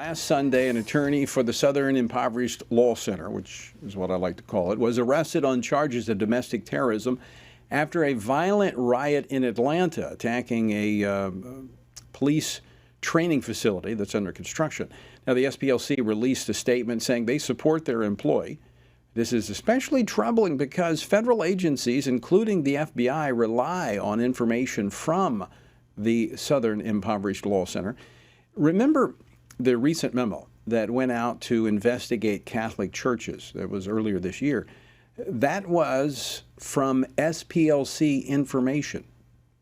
last Sunday, an attorney for the Southern Impoverished Law Center, which is what I like to call it, was arrested on charges of domestic terrorism after a violent riot in Atlanta attacking a police training facility that's under construction. Now, the SPLC released a statement saying they support their employee. This is especially troubling because federal agencies, including the FBI, rely on information from the Southern Impoverished Law Center. Remember the recent memo that went out to investigate Catholic churches? That was earlier this year. That was from SPLC information,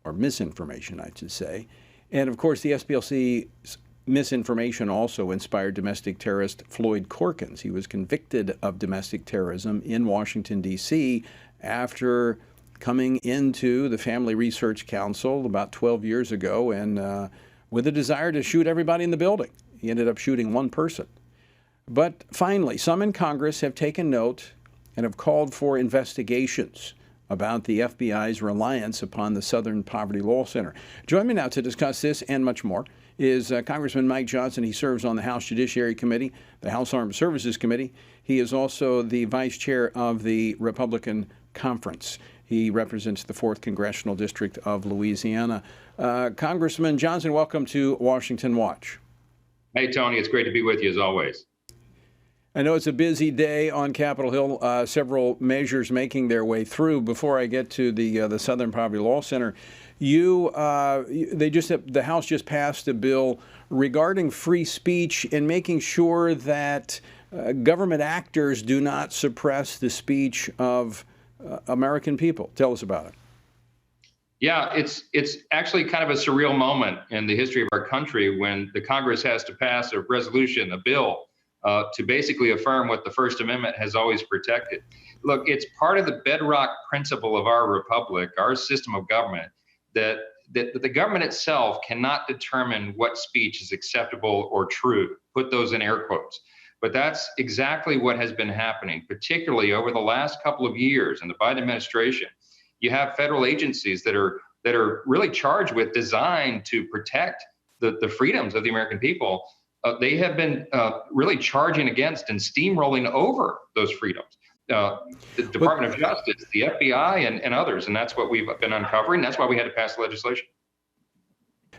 or misinformation, I should say. And of course, the SPLC's misinformation also inspired domestic terrorist Floyd Corkins. He was convicted of domestic terrorism in Washington, D.C. after coming into the Family Research Council about 12 years ago and with a desire to shoot everybody in the building. He ended up shooting one person. But finally, some in Congress have taken note and have called for investigations about the FBI's reliance upon the Southern Poverty Law Center. Join me now to discuss this and much more is Congressman Mike Johnson. He serves on the House Judiciary Committee, the House Armed Services Committee. He is also the vice chair of the Republican Conference. He represents the 4th Congressional District of Louisiana. Congressman Johnson, welcome to Washington Watch. Hey, Tony, it's great to be with you as always. I know it's a busy day on Capitol Hill, several measures making their way through. Before I get to the Southern Poverty Law Center, the House just passed a bill regarding free speech and making sure that government actors do not suppress the speech of American people. Tell us about it. Yeah, it's actually kind of a surreal moment in the history of our country when the Congress has to pass a resolution, a bill, to basically affirm what the First Amendment has always protected. Look, it's part of the bedrock principle of our republic, our system of government, that the government itself cannot determine what speech is acceptable or true. Put those in air quotes. But that's exactly what has been happening, particularly over the last couple of years in the Biden administration. You have federal agencies that are really charged with, designed to protect the freedoms of the American people. They have been really charging against and steamrolling over those freedoms. The Department of Justice, the FBI, and others, and that's what we've been uncovering. That's why we had to pass legislation.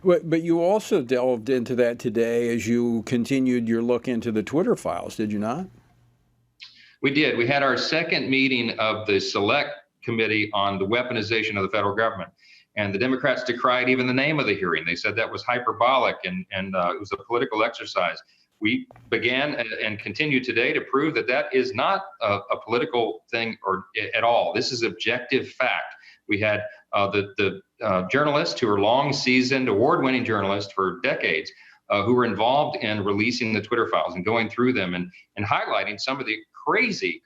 But you also delved into that today as you continued your look into the Twitter files, did you not? We did. We had our second meeting of the Select Committee on the Weaponization of the Federal Government. And the Democrats decried even the name of the hearing. They said that was hyperbolic and it was a political exercise. We began and continue today to prove that that is not a political thing or at all. This is objective fact. We had the journalists who are long seasoned, award-winning journalists for decades who were involved in releasing the Twitter files and going through them and highlighting some of the crazy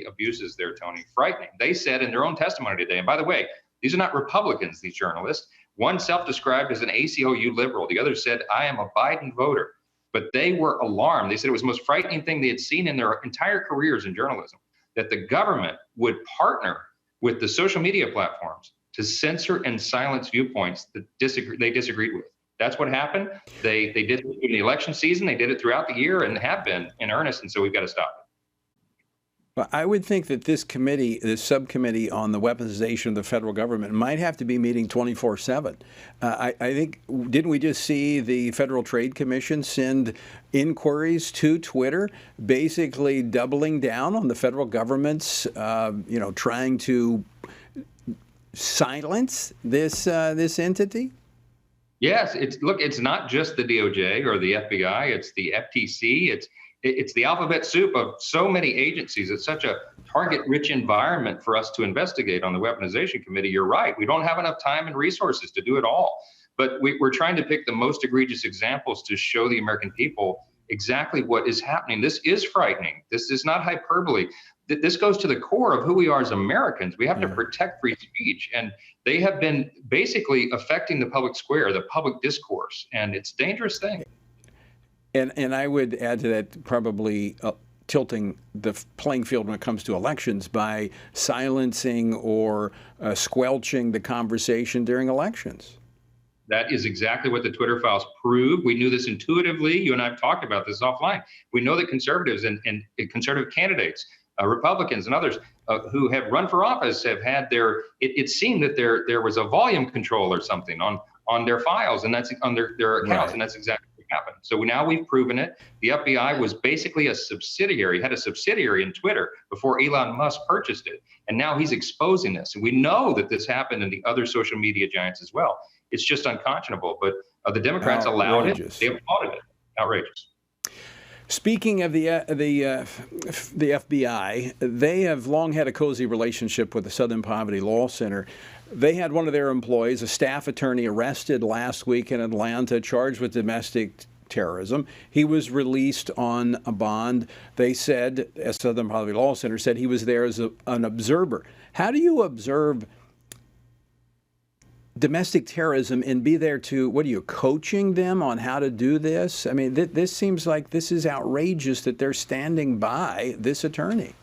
abuses there, Tony, frightening. They said in their own testimony today, and by the way, these are not Republicans, these journalists. One self-described as an ACLU liberal. The other said, I am a Biden voter. But they were alarmed. They said it was the most frightening thing they had seen in their entire careers in journalism, that the government would partner with the social media platforms to censor and silence viewpoints that they disagreed with. That's what happened. They did it in the election season. They did it throughout the year and have been in earnest. And so we've got to stop it. Well, I would think that this committee, this subcommittee on the weaponization of the federal government, might have to be meeting 24/7. I think, didn't we just see the Federal Trade Commission send inquiries to Twitter, basically doubling down on the federal government's, trying to silence this entity? Yes, it's not just the DOJ or the FBI. It's the FTC. It's the alphabet soup of so many agencies. It's such a target-rich environment for us to investigate on the Weaponization Committee. You're right. We don't have enough time and resources to do it all. But we're trying to pick the most egregious examples to show the American people exactly what is happening. This is frightening. This is not hyperbole. This goes to the core of who we are as Americans. We have to protect free speech. And they have been basically affecting the public square, the public discourse. And it's a dangerous thing. And I would add to that, probably tilting the playing field when it comes to elections by silencing or squelching the conversation during elections. That is exactly what the Twitter files prove. We knew this intuitively. You and I have talked about this offline. We know that conservatives and conservative candidates, Republicans and others who have run for office have had it seemed that there was a volume control or something on their files, and that's on their accounts, Right. and that's exactly what happened. So now we've proven it. The FBI was basically had a subsidiary in Twitter before Elon Musk purchased it, and now he's exposing this. And we know that this happened in the other social media giants as well. It's just unconscionable, but the Democrats allowed it. Outrageous. They applauded it. Outrageous. Speaking of the FBI, they have long had a cozy relationship with the Southern Poverty Law Center. They had one of their employees, a staff attorney, arrested last week in Atlanta, charged with domestic terrorism. He was released on a bond. They said, as Southern Poverty Law Center said, he was there as an observer. How do you observe domestic terrorism and be there to, what are you, coaching them on how to do this? I mean, this seems like this is outrageous that they're standing by this attorney.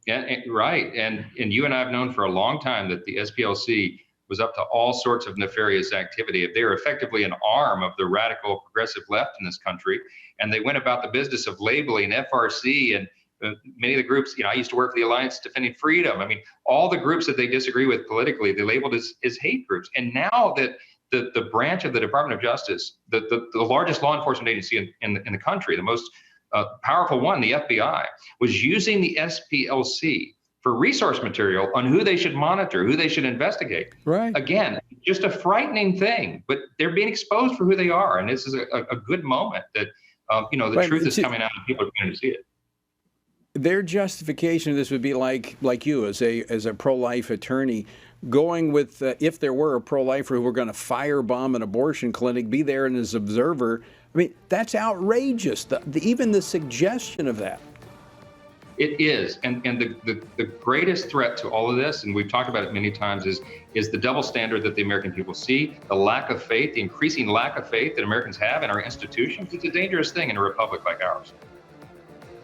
Yeah, right. And you and I have known for a long time that the SPLC was up to all sorts of nefarious activity. They're effectively an arm of the radical progressive left in this country. And they went about the business of labeling FRC and many of the groups, I used to work for the Alliance Defending Freedom. I mean, all the groups that they disagree with politically, they labeled as hate groups. And now that the branch of the Department of Justice, the largest law enforcement agency in the country, the most powerful one, the FBI, was using the SPLC for resource material on who they should monitor, who they should investigate. Right. Again, just a frightening thing, but they're being exposed for who they are. And this is a good moment that, the truth is coming out and people are beginning to see it. Their justification of this would be like you as a pro-life attorney going with if there were a pro-lifer who were going to firebomb an abortion clinic, be there as an observer. I mean, that's outrageous. Even the suggestion of that. It is, and the greatest threat to all of this, and we've talked about it many times, is the double standard that the American people see, the lack of faith, the increasing lack of faith that Americans have in our institutions. It's a dangerous thing in a republic like ours.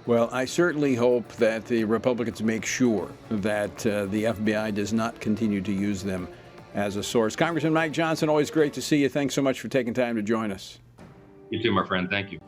Well, I certainly hope that the Republicans make sure that the FBI does not continue to use them as a source. Congressman Mike Johnson, always great to see you. Thanks so much for taking time to join us. You too, my friend. Thank you.